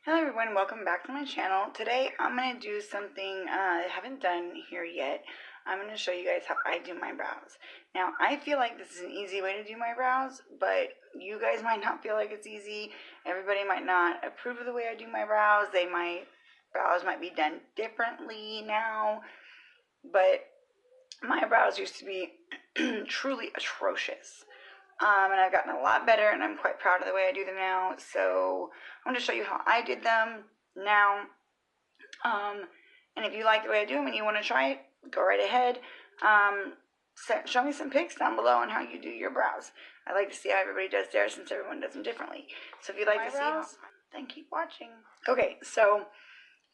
Hello everyone, welcome back to my channel. Today I'm going to do something I haven't done here yet. I'm going to show you guys how I do my brows. Now I feel like this is an easy way to do my brows, but you guys might not feel like it's easy. Everybody might not approve of the way I do my brows. Brows might be done differently now, but my brows used to be truly atrocious. And I've gotten a lot better, and I'm quite proud of the way I do them now. So I'm going to show you how I did them now. And if you like the way I do them and you want to try it, go right ahead. Show me some pics down below on how you do your brows. I like to see how everybody does theirs since everyone does them differently. So if you'd like to see them, then keep watching. Okay, so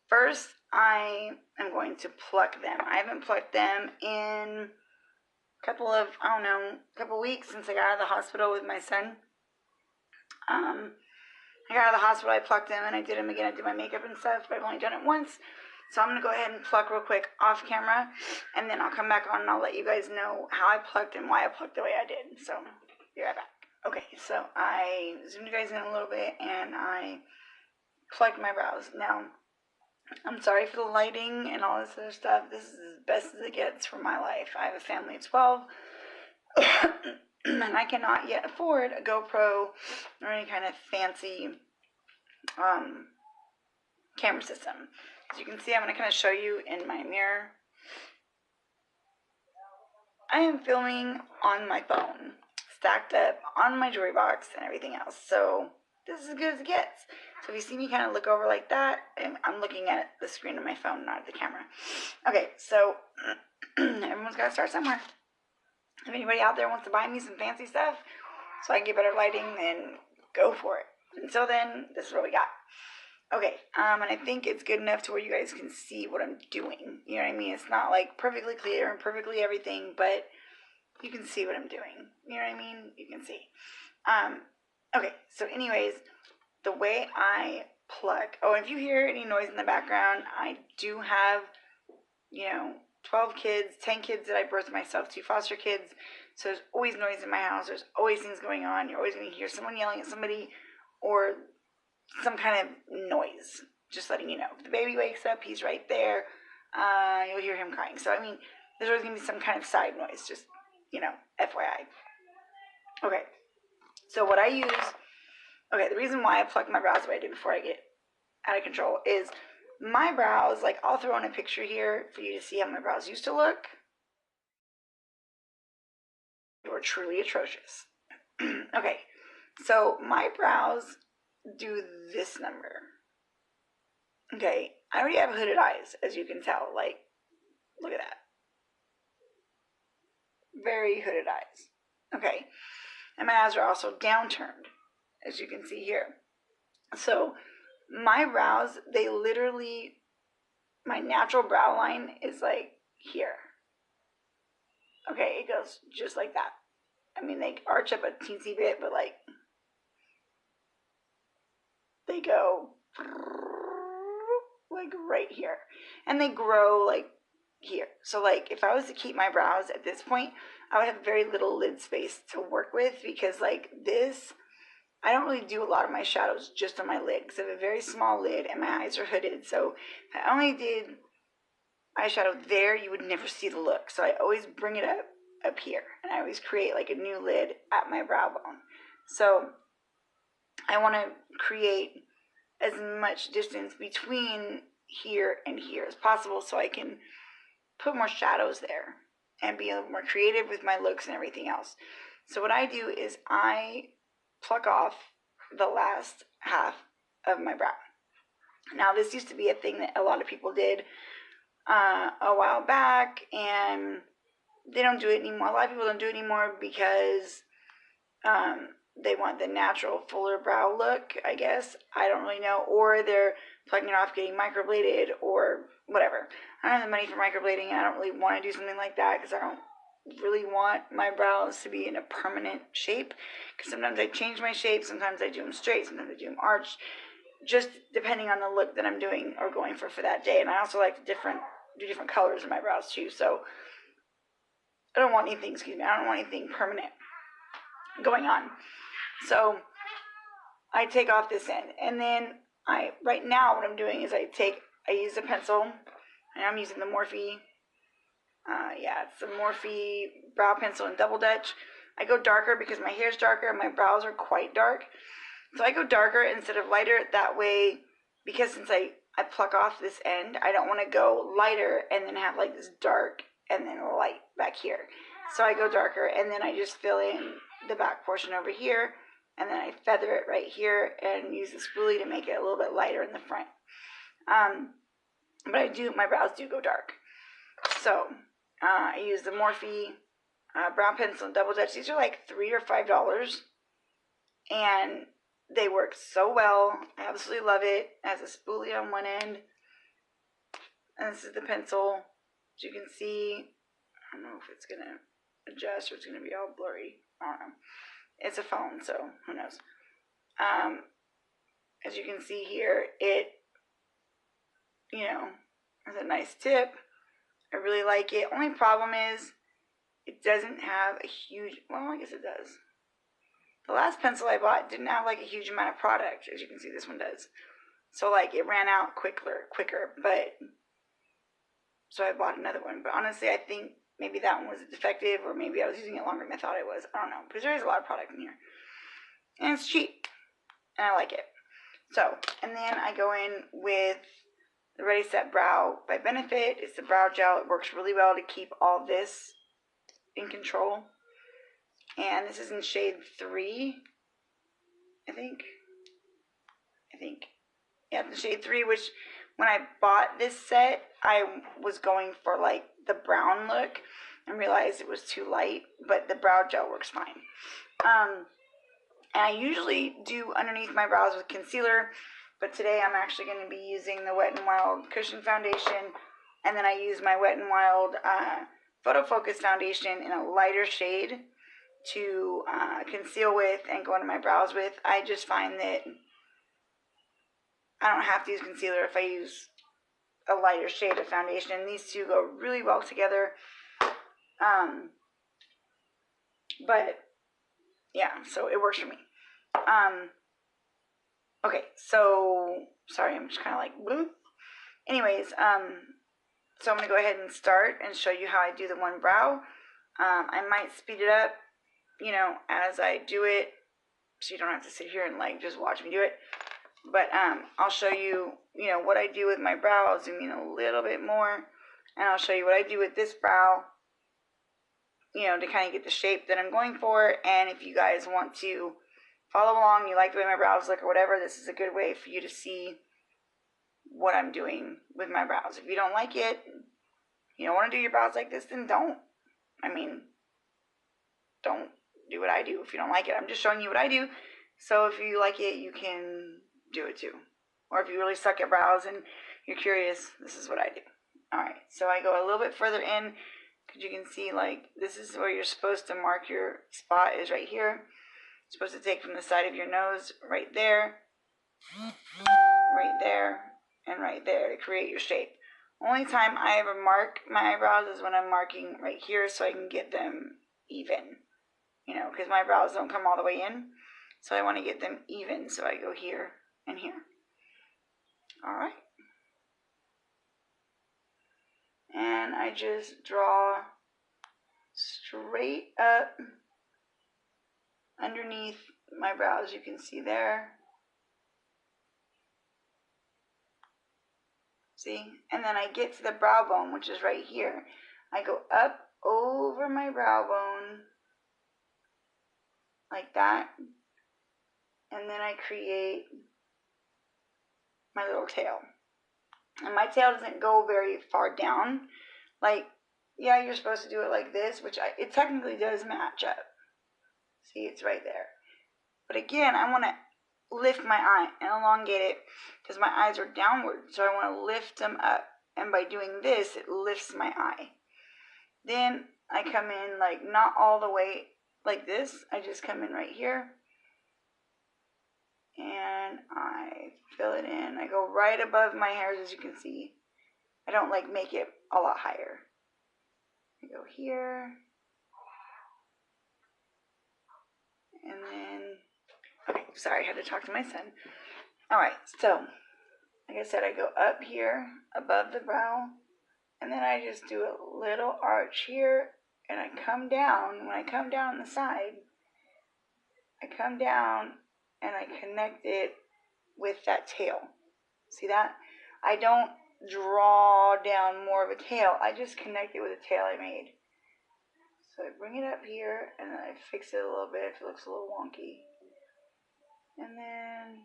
first I am going to pluck them. I haven't plucked them in couple weeks since I got out of the hospital with my son. I got out of the hospital, I plucked them, and I did them again. I did my makeup and stuff, but I've only done it once. So I'm going to go ahead and pluck real quick off camera, and then I'll come back on and I'll let you guys know how I plucked and why I plucked the way I did. So, be right back. Okay, so I zoomed you guys in a little bit, and I plucked my brows. Now, I'm sorry for the lighting and all this other stuff. This is as best as it gets for my life. I have a family of 12. And I cannot yet afford a GoPro or any kind of fancy camera system. As you can see, I'm going to kind of show you in my mirror. I am filming on my phone, stacked up on my jewelry box and everything else. So this is as good as it gets. So if you see me kind of look over like that, I'm looking at the screen of my phone, not at the camera. Okay, so everyone's got to start somewhere. If anybody out there wants to buy me some fancy stuff so I can get better lighting, then go for it. Until then, this is what we got. Okay, and I think it's good enough to where you guys can see what I'm doing. You know what I mean? It's not like perfectly clear and perfectly everything, but you can see what I'm doing. You know what I mean? You can see. Okay, so anyways, the way I pluck. Oh, if you hear any noise in the background, I do have, 12 kids, 10 kids that I birthed myself, 2 foster kids. So there's always noise in my house. There's always things going on. You're always going to hear someone yelling at somebody or some kind of noise. Just letting you know. If the baby wakes up, he's right there. You'll hear him crying. So, I mean, there's always going to be some kind of side noise. Just, FYI. Okay. So what I use, the reason why I pluck my brows the way I do before I get out of control is my brows, I'll throw in a picture here for you to see how my brows used to look. They were truly atrocious. Okay, so my brows do this number. Okay, I already have hooded eyes, as you can tell. Look at that. Very hooded eyes. Okay, and my eyes are also downturned, as you can see here. So my brows, my natural brow line is here. Okay, it goes just like that. I mean, they arch up a teensy bit, but they go right here. And they grow here. So if I was to keep my brows at this point, I would have very little lid space to work with because this, I don't really do a lot of my shadows just on my lid because I have a very small lid and my eyes are hooded. So if I only did eyeshadow there, you would never see the look. So I always bring it up here. And I always create a new lid at my brow bone. So I want to create as much distance between here and here as possible so I can put more shadows there and be a little more creative with my looks and everything else. So what I do is I pluck off the last half of my brow. Now this used to be a thing that a lot of people did a while back, and they don't do it anymore. A lot of people don't do it anymore because they want the natural fuller brow look, I guess. I don't really know. Or they're plucking it off, getting microbladed, or whatever. I don't have the money for microblading, and I don't really want to do something like that because I don't really want my brows to be in a permanent shape. Because sometimes I change my shape, sometimes I do them straight, sometimes I do them arched, just depending on the look that I'm doing or going for that day. And I also like to do different colors in my brows too. So I don't want anything, I don't want anything permanent going on. So I take off this end, and then right now what I'm doing is I use a pencil, and I'm using the Morphe. Yeah, it's the Morphe brow pencil in Double Dutch. I go darker because my hair's darker and my brows are quite dark. So I go darker instead of lighter. That way, because since I pluck off this end, I don't want to go lighter and then have like this dark and then light back here. So I go darker, and then I just fill in the back portion over here, and then I feather it right here and use the spoolie to make it a little bit lighter in the front. But my brows do go dark. So I use the Morphe brow pencil and Double Dutch. These are like $3 or $5, and they work so well. I absolutely love it. It has a spoolie on one end, and this is the pencil. As you can see, I don't know if it's gonna adjust or it's gonna be all blurry. I don't know. It's a phone, so who knows. As you can see here, it, has a nice tip. I really like it. Only problem is it doesn't have a huge, well, I guess it does. The last pencil I bought didn't have like a huge amount of product. As you can see, this one does. So like it ran out quicker, but so I bought another one. But honestly, I think maybe that one was defective, or maybe I was using it longer than I thought it was. I don't know, because there is a lot of product in here. And it's cheap, and I like it. So, and then I go in with the Ready Set Brow by Benefit. It's the brow gel. It works really well to keep all this in control. And this is in shade 3, I think. Yeah, the shade 3, which when I bought this set, I was going for like the brown look and realized it was too light, but the brow gel works fine. And I usually do underneath my brows with concealer, but today I'm actually going to be using the Wet n Wild Cushion Foundation, and then I use my Wet n Wild Photo Focus Foundation in a lighter shade to conceal with and go into my brows with. I just find that I don't have to use concealer if I use a lighter shade of foundation. These two go really well together. But yeah, so it works for me. Okay, so sorry, I'm just kind of like bloop. Anyways, so I'm gonna go ahead and start and show you how I do the one brow. I might speed it up, as I do it, so you don't have to sit here and like just watch me do it. But I'll show you, what I do with my brow. I'll zoom in a little bit more, and I'll show you what I do with this brow, to kind of get the shape that I'm going for. And if you guys want to follow along, you like the way my brows look or whatever, this is a good way for you to see what I'm doing with my brows. If you don't like it, you don't want to do your brows like this, then don't. Don't do what I do if you don't like it. I'm just showing you what I do. So if you like it, you can do it too. Or if you really suck at brows and you're curious, this is what I do. Alright, so I go a little bit further in, because you can see, like, this is where you're supposed to mark your spot, is right here. You're supposed to take from the side of your nose, right there, and right there to create your shape. Only time I ever mark my eyebrows is when I'm marking right here so I can get them even. Because my brows don't come all the way in. So I want to get them even, so I go here and here. Alright. And I just draw straight up underneath my brows, you can see there. See? And then I get to the brow bone, which is right here. I go up over my brow bone, like that. And then I create my little tail. And my tail doesn't go very far down. Like, yeah, you're supposed to do it like this, which it technically does match up. See, it's right there. But again, I want to lift my eye and elongate it because my eyes are downward. So I want to lift them up. And by doing this, it lifts my eye. Then I come in, like, not all the way like this. I just come in right here. And I fill it in. I go right above my hairs, as you can see. I don't like make it a lot higher. I go here. And then, okay, sorry, I had to talk to my son. Alright, so like I said, I go up here above the brow, and then I just do a little arch here, and I come down. When I come down the side, I come down and I connect it with that tail. See that? I don't draw down more of a tail. I just connect it with the tail I made. So I bring it up here and then I fix it a little bit if it looks a little wonky. And then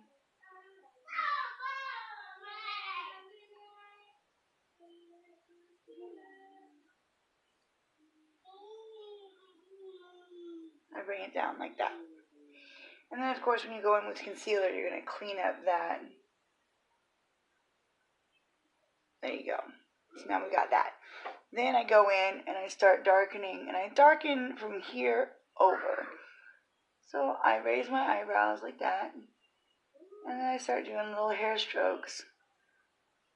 I bring it down like that. And then of course when you go in with concealer, you're going to clean up that. There you go. So now we got that. Then I go in and I start darkening, and I darken from here over. So I raise my eyebrows like that, and then I start doing little hair strokes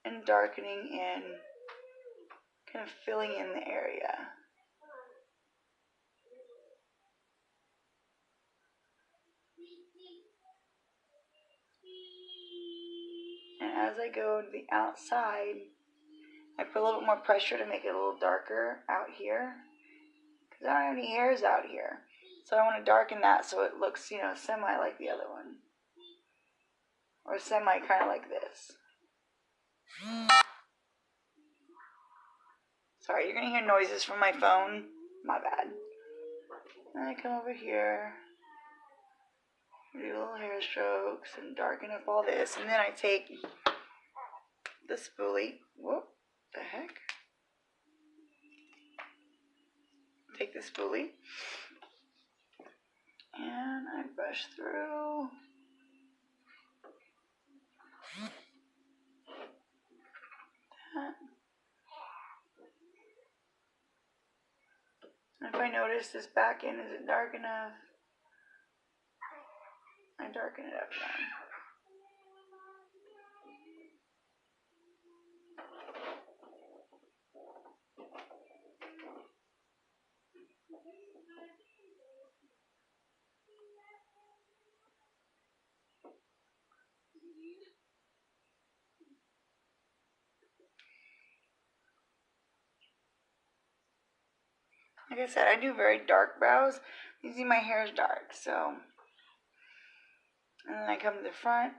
and darkening in, kind of filling in the area. And as I go to the outside, I put a little bit more pressure to make it a little darker out here, because I don't have any hairs out here. So I want to darken that so it looks, semi like the other one. Or semi kind of like this. Sorry, you're going to hear noises from my phone. My bad. Then I come over here, do little hair strokes and darken up all this. And then I take the spoolie. Whoop, the heck? Take the spoolie. And I brush through. That. And if I notice this back end isn't dark enough, I darken it up now. Like I said, I do very dark brows. You see my hair is dark, so. And then I come to the front.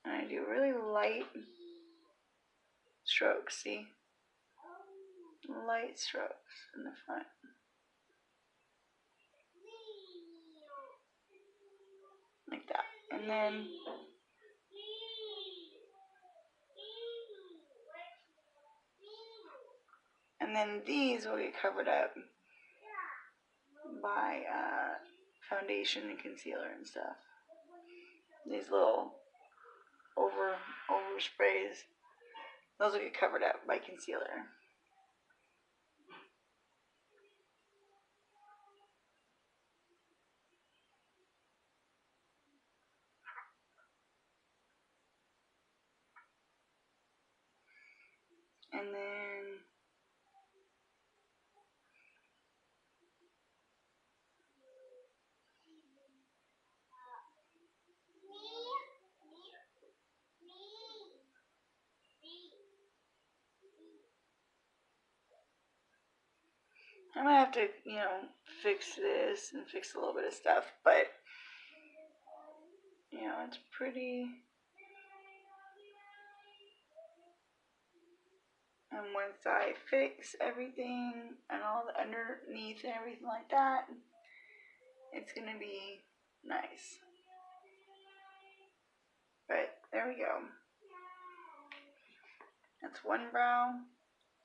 And I do really light strokes, see? Light strokes in the front. Like that. And then these will get covered up by foundation and concealer and stuff. These little over sprays, those will get covered up by concealer. And then I'm gonna have to, fix this and fix a little bit of stuff, but it's pretty. And once I fix everything and all the underneath and everything like that, it's gonna be nice. But there we go. That's one brow,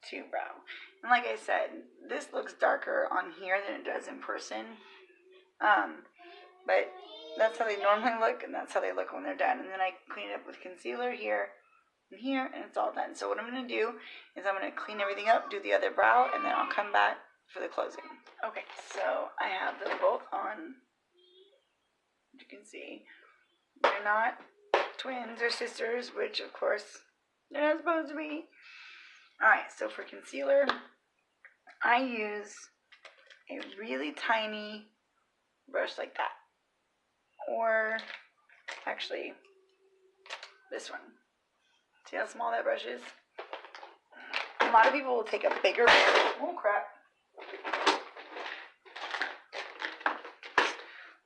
two brow. And like I said, this looks darker on here than it does in person. But that's how they normally look, and that's how they look when they're done. And then I clean it up with concealer here and here, and it's all done. So what I'm going to do is I'm going to clean everything up, do the other brow, and then I'll come back for the closing. Okay, so I have them both on. As you can see, they're not twins or sisters, which of course they're not supposed to be. Alright, so for concealer, I use a really tiny brush like that. Or Actually, this one. See how small that brush is? A lot of people will take a bigger, oh crap.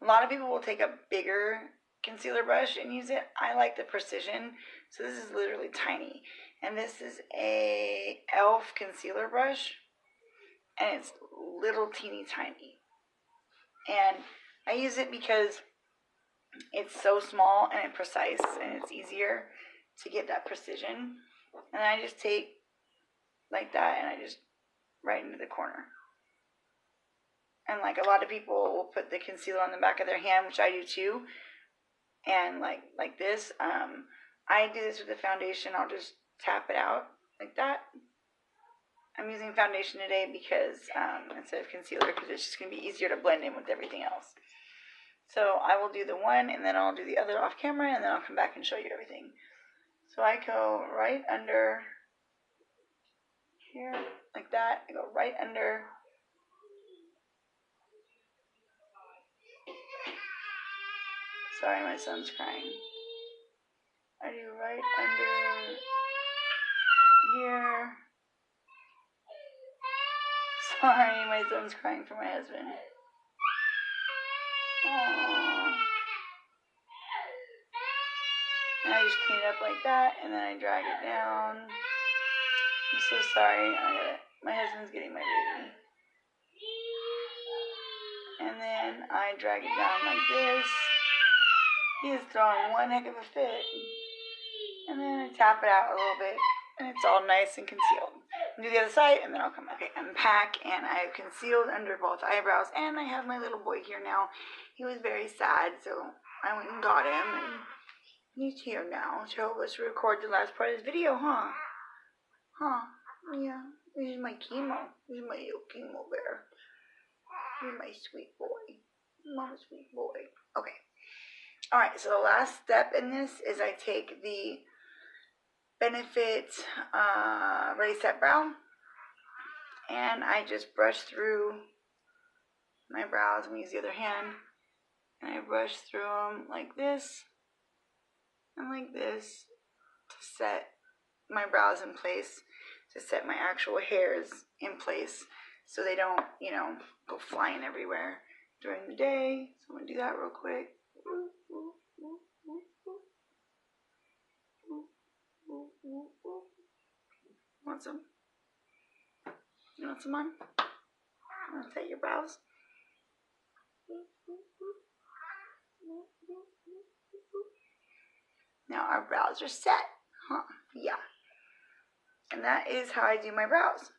A lot of people will take a bigger concealer brush and use it. I like the precision, so this is literally tiny. And this is a e.l.f. concealer brush, and it's little teeny tiny. And I use it because it's so small and it's precise, and it's easier to get that precision. And then I just take like that, and I just right into the corner. And like a lot of people will put the concealer on the back of their hand, which I do too. And like this, I do this with the foundation. I'll just tap it out like that. I'm using foundation today because instead of concealer, because it's just going to be easier to blend in with everything else. So I will do the one, and then I'll do the other off camera, and then I'll come back and show you everything. So I go right under here, like that. I go right under. Sorry, my son's crying. I do right under here. Sorry, my son's crying for my husband. Aww. And I just clean it up like that, and then I drag it down. I'm so sorry. My husband's getting my baby. And then I drag it down like this. He is throwing one heck of a fit. And then I tap it out a little bit, and it's all nice and concealed. I'll do the other side, and then I'll come back. Okay, unpack, and I have concealed under both eyebrows, and I have my little boy here now. He was very sad, so I went and got him, and he's here now to help us record the last part of this video, huh? Huh? Yeah. This is my chemo. This is my little chemo bear. This is my sweet boy. Mama's sweet boy. Okay. Alright, so the last step in this is I take the Benefit Ready Set Brow, and I just brush through my brows. I'm going to use the other hand, and I brush through them like this and like this to set my brows in place, to set my actual hairs in place so they don't, you know, go flying everywhere during the day. So I'm going to do that real quick. Want some? You want some on? Want to set your brows? Now our brows are set, huh? Yeah. And that is how I do my brows.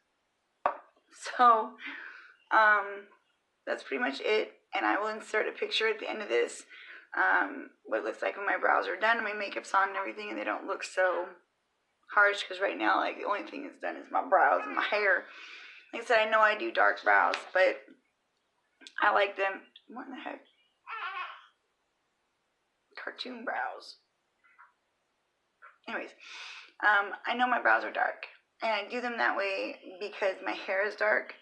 So, that's pretty much it. And I will insert a picture at the end of this, what it looks like when my brows are done and my makeup's on and everything, and they don't look so harsh, because right now, like, the only thing that's done is my brows and my hair. Like I said, I know I do dark brows, but I like them. What in the heck? Cartoon brows. Anyways, I know my brows are dark, and I do them that way because my hair is dark.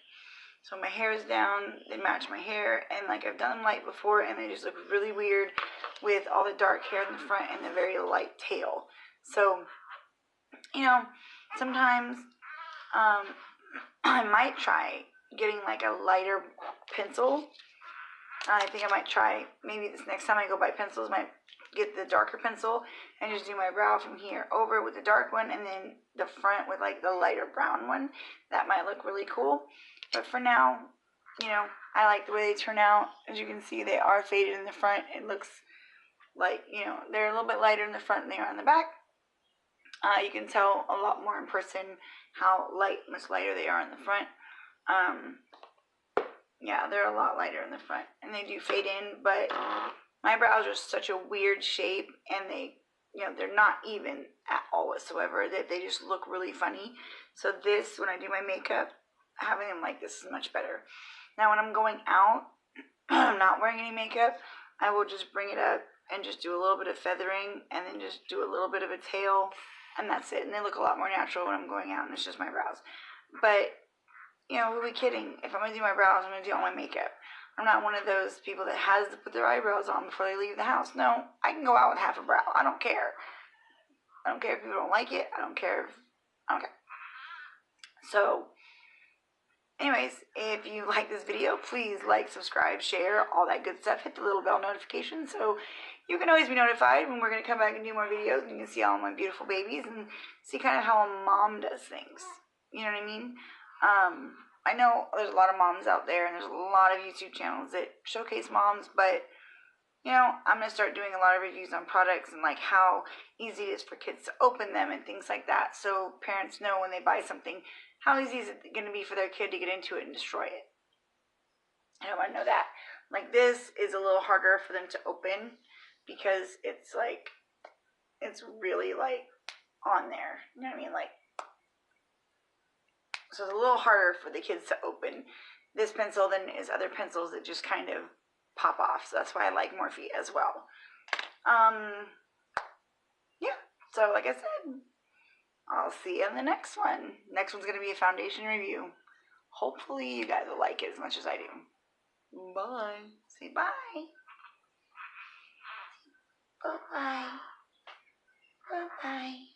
So my hair is down, they match my hair, and like I've done them light before, and they just look really weird with all the dark hair in the front and the very light tail. So, you know, sometimes I might try getting like a lighter pencil. I think I might try, maybe this next time I go buy pencils, might get the darker pencil and just do my brow from here over with the dark one, and then the front with like the lighter brown one. That might look really cool. But for now, you know, I like the way they turn out. As you can see, they are faded in the front. It looks like, you know, they're a little bit lighter in the front than they are in the back. You can tell a lot more in person how much lighter they are in the front. Yeah, they're a lot lighter in the front, and they do fade in, but my brows are such a weird shape, and they, you know, they're not even at all whatsoever. They just look really funny. So this, when I do my makeup, having them like this is much better. Now when I'm going out, I'm not wearing any makeup, I will just bring it up and just do a little bit of feathering, and then just do a little bit of a tail, and that's it. And they look a lot more natural when I'm going out, and it's just my brows. But, you know, who are we kidding? If I'm going to do my brows, I'm going to do all my makeup. I'm not one of those people that has to put their eyebrows on before they leave the house. No, I can go out with half a brow. I don't care. I don't care if people don't like it. I don't care. So, anyways, if you like this video, please like, subscribe, share, all that good stuff. Hit the little bell notification so you can always be notified when we're going to come back and do more videos, and you can see all my beautiful babies and see kind of how a mom does things. You know what I mean? I know there's a lot of moms out there, and there's a lot of YouTube channels that showcase moms, but, you know, I'm going to start doing a lot of reviews on products and, like, how easy it is for kids to open them and things like that, so parents know when they buy something, how easy is it going to be for their kid to get into it and destroy it. I don't want to know that. Like, this is a little harder for them to open because it's, like, it's really, like, on there. You know what I mean? Like, so it's a little harder for the kids to open this pencil than is other pencils that just kind of pop off. So that's why I like Morphe as well. Yeah. So like I said, I'll see you in the next one. Next one's going to be a foundation review. Hopefully you guys will like it as much as I do. Bye. Say bye. Bye-bye. Bye-bye.